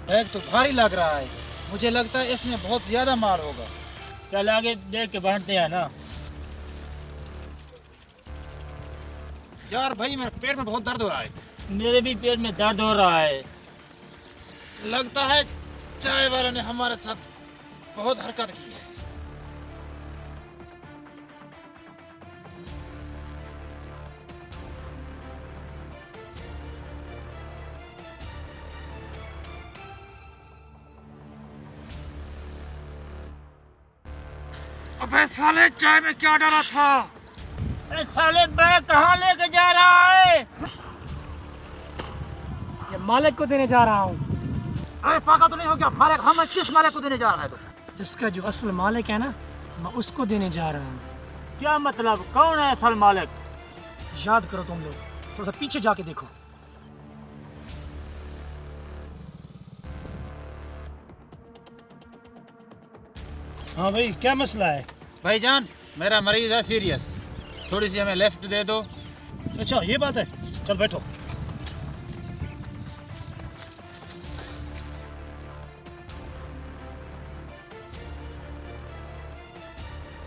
Bag तो भारी लग रहा है, मुझे लगता है इसमें बहुत ज्यादा माल होगा। चल आगे देख के बढ़ते हैं ना। यार भाई मेरे पेट में बहुत दर्द हो रहा है। मेरे भी पेट में दर्द हो रहा है। लगता है चाय वाले ने हमारे साथ बहुत हरकत की है। अबे साले, चाय में क्या डाला था? अरे साले बैग कहाँ लेके जा रहा है? ये मालिक को देने जा रहा हूँ। अरे पागल तो नहीं हो गया? मालिक, हम किस मालिक को देने जा रहा है तू? इसका जो असल मालिक है ना, मैं उसको देने जा रहा हूँ। क्या मतलब? कौन है असल मालिक? याद करो तुम लोग, थोड़ा सा पीछे जाके देखो। हाँ भाई, क्या मसला है? भाईजान, मेरा मरीज है सीरियस, थोड़ी सी हमें लेफ्ट दे दो। अच्छा ये बात है, चल बैठो।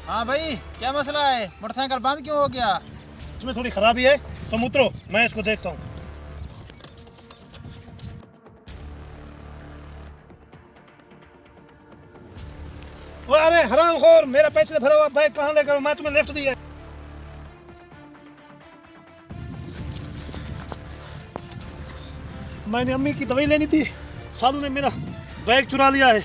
हाँ भाई, क्या मसला है? मोटरसाइकिल बंद क्यों हो गया? इसमें थोड़ी खराबी है, तुम उतरो, मैं इसको देखता हूँ। अरे हरामखोर, मेरा पैसे से भरा हुआ बैग कहाँ लेकर? मैं तुम्हें लिफ्ट दिया। मैंने अम्मी की दवाई लेनी थी, सालू ने मेरा बैग चुरा लिया है।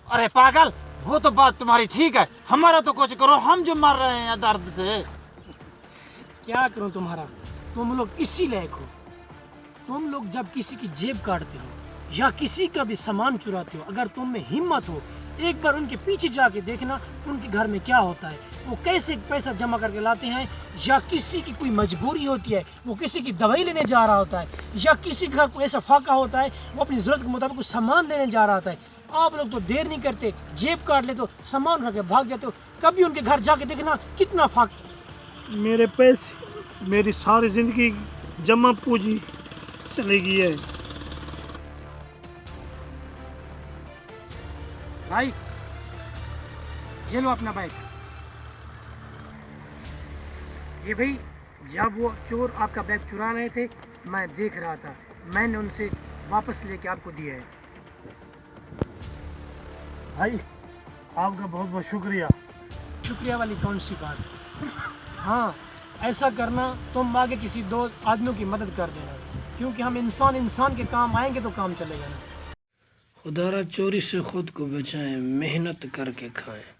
अरे पागल, वो तो बात तुम्हारी ठीक है, हमारा तो कुछ करो, हम जो मर रहे हैं दर्द से। क्या करूं तुम्हारा? तुम लोग इसी लायक हो। तुम लोग जब किसी की जेब काटते हो या किसी का भी सामान चुराते हो, अगर तुम में हिम्मत हो, एक बार उनके पीछे जाके देखना उनके घर में क्या होता है, वो कैसे पैसा जमा करके लाते हैं। या किसी की कोई मजबूरी होती है, वो किसी की दवाई लेने जा रहा होता है, या किसी के घर को ऐसा फाका होता है, वो अपनी ज़रूरत के मुताबिक कुछ सामान लेने जा रहा होता है। आप लोग तो देर नहीं करते, जेब काट लेते हो, सामान रख के भाग जाते हो। कभी उनके घर जाके देखना कितना फाक। मेरे पैसे, मेरी सारी जिंदगी जमा पूंजी चली गई है। भाई ये लो अपना बाइक। ये भाई, जब वो चोर आपका बैग चुरा रहे थे, मैं देख रहा था, मैंने उनसे वापस लेके आपको दिया है। भाई आपका बहुत बहुत शुक्रिया। शुक्रिया वाली कौन सी बात? हाँ, ऐसा करना, तुम आगे किसी दो आदमियों की मदद कर देना, क्योंकि हम इंसान के काम आएंगे तो काम चलेगा ना। खुदारा चोरी से खुद को बचाएं, मेहनत करके खाएं।